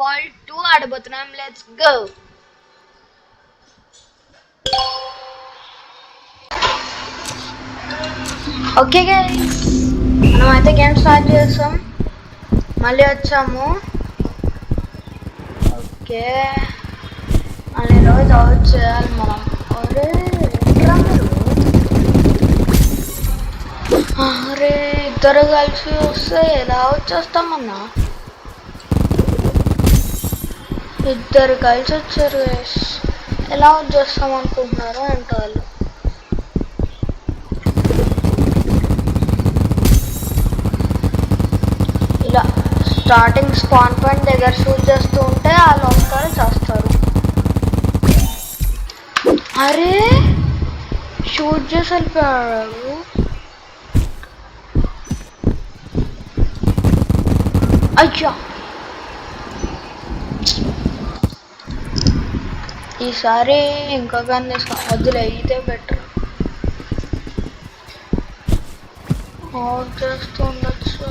Football 2 ఆడబోతున్నాం. Let's go. Okay guys, మనం అయితే గేమ్ స్టార్ట్ చేస్తాం. మళ్ళీ వచ్చాము. ఓకే, మళ్ళీ రోజు అవుట్ చేయాలి మనం. అరే ఇద్దరు కలిసి వస్తే ఎలా వచ్చేస్తామన్నా? ఇద్దరు కలిసి వచ్చారు గైస్. ఎలా వచ్చేస్తాం అనుకుంటున్నారు అంటే వాళ్ళు. ఇలా స్టార్టింగ్ స్పాన్ పాయింట్ దగ్గర షూట్ చేస్తూ ఉంటే వాళ్ళు వస్తారు, చేస్తారు. అరే షూట్ చేసి వెళ్ళిపోయాడు. అయ్యా, ఈసారి ఇంకా కానీ వద్దులే, ఇదే బెటర్. అవుట్ చేస్తూ ఉండొచ్చు.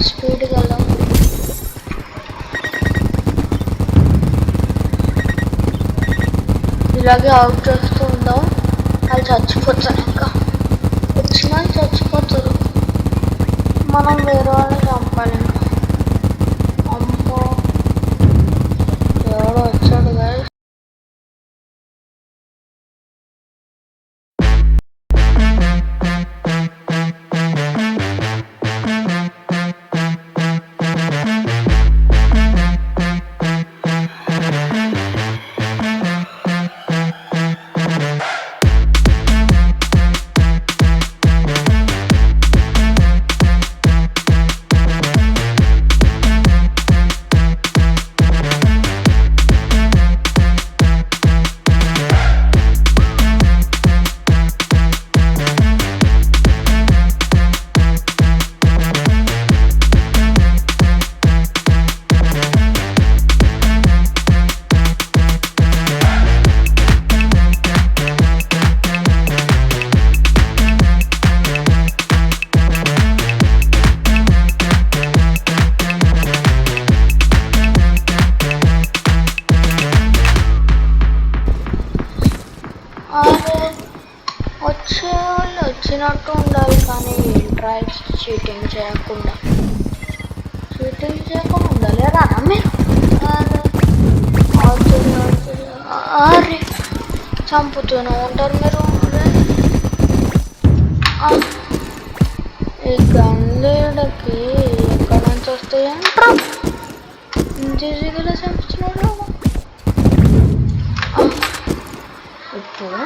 స్పీడ్గా వెళ్దాం. ఇలాగే అవుట్ చేస్తూ ఉందాం. వాళ్ళు చచ్చిపోతారు, ఇంకా వచ్చిన చచ్చిపోతారు. మనం వేరే వాళ్ళని చంపాలి. అమ్మో, ఎవడో వచ్చాడు గైస్. వచ్చేవాళ్ళు వచ్చినట్టు ఉండాలి, కానీ ట్రై చీటింగ్ చేయకుండా ఉండాలి. రా మీరు. అరే చంపుతూనే ఉంటారు మీరు. ఈ గండకి ఎక్కడి నుంచి వస్తాయంటారా? ఇంత ఈజీగా చంపుతున్నాడు. ఇప్పుడు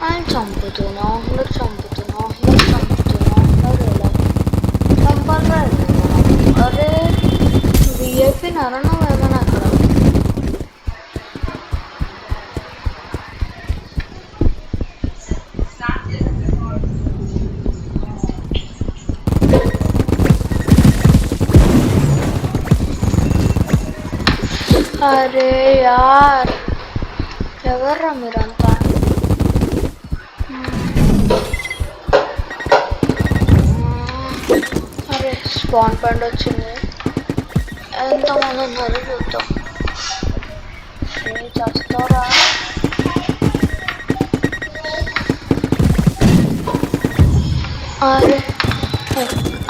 ఆయన చంపుతున్నా ఉన్నారు, చంపాలి. అరే విఐపి నరను ఏమైనా అక్కడ. అరే యార్, ఎవర్రా మీరంతా? అరే స్పాన్ పాయింట్ వచ్చింది. ఎంతమంది ఉన్నారు చూద్దాం. చేస్తారా? అరే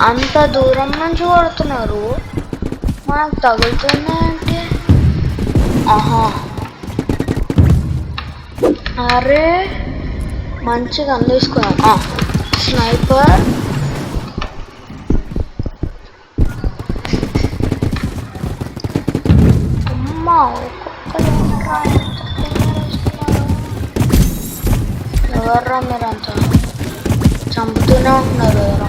అంత దూరం నుంచి కొడుతున్నారు, మనకు తగులుతున్నాయంటే. ఆహా, అరే మంచిగా అందేసుకున్నాం. స్నైపర్. అమ్మా, ఎవర్రా మీరంతా? చంపుతూనే ఉన్నారు ఎవరో.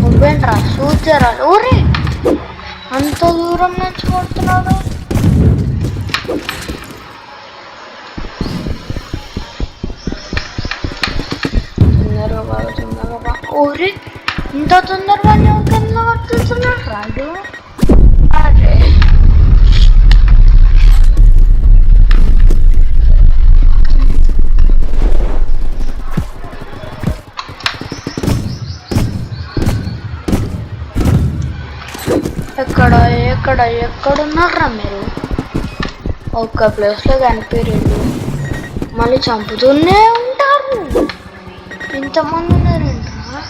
నువ్వేంట్రా చూచారా? ఊరే అంత దూరం నుంచి కొడుతున్నాడు. తొందరగా ఊరి ఇంత తొందరగా కింద కొట్టుతున్నాడు రాడు. అరే ఎక్కడ ఎక్కడ ఎక్కడున్నారా మీరు? ఒక్క ప్లేస్లో కనిపించలేదు, మళ్ళీ చంపుతూనే ఉంటారు. ఇంతమంది ఉన్నారంటారా?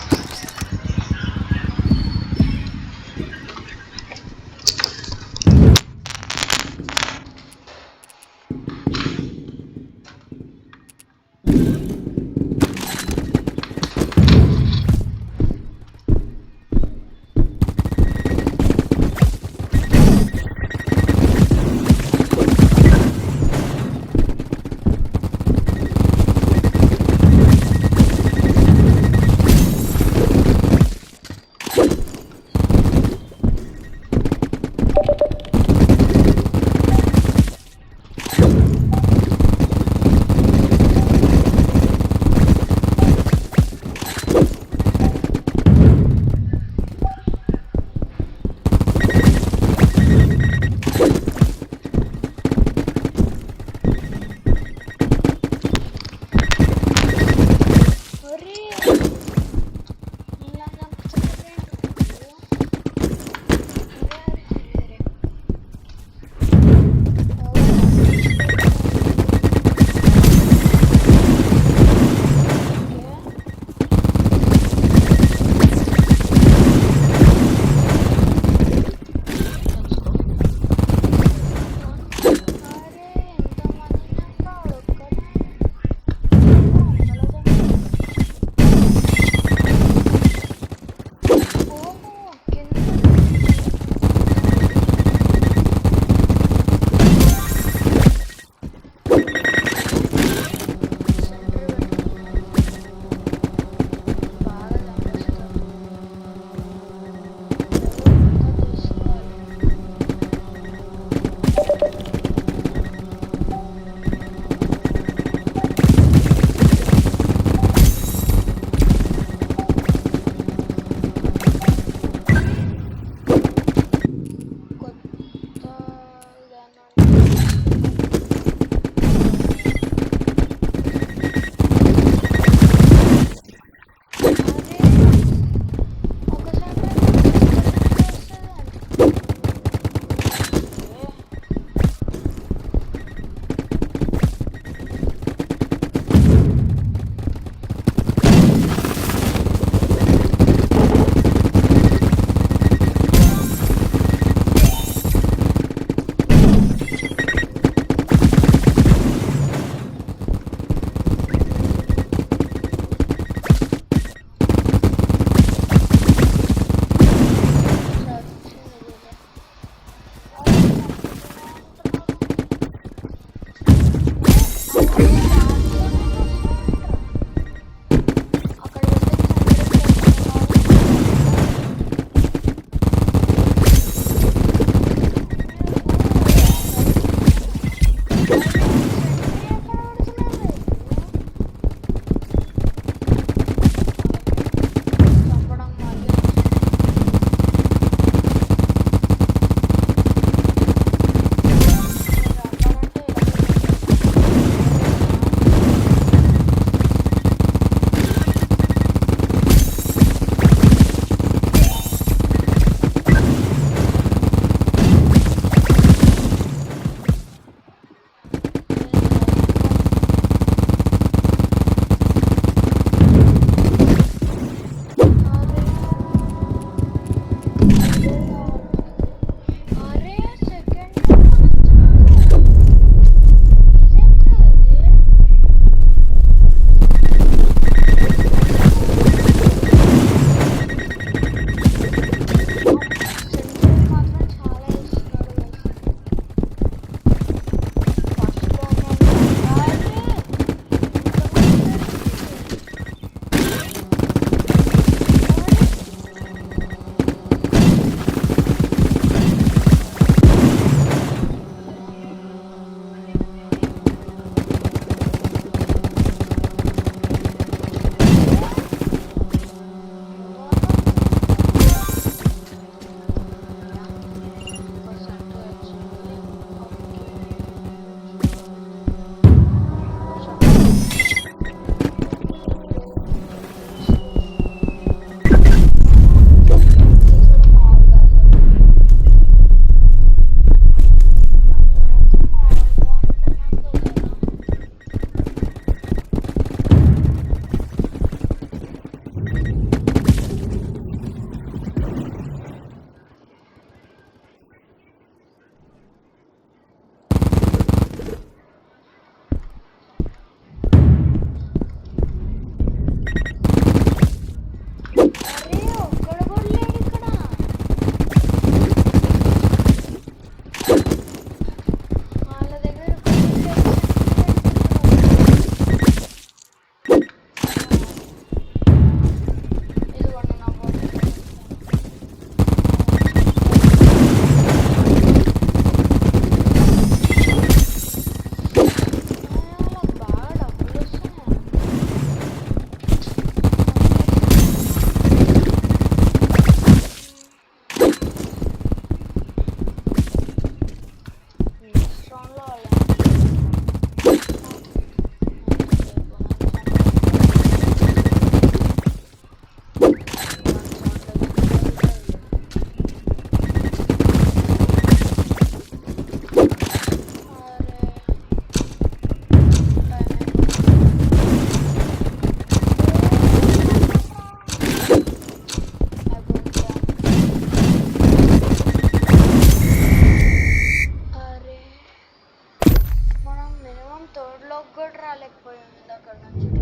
కూడా రాలేకపోయింది అక్కడ నుంచి.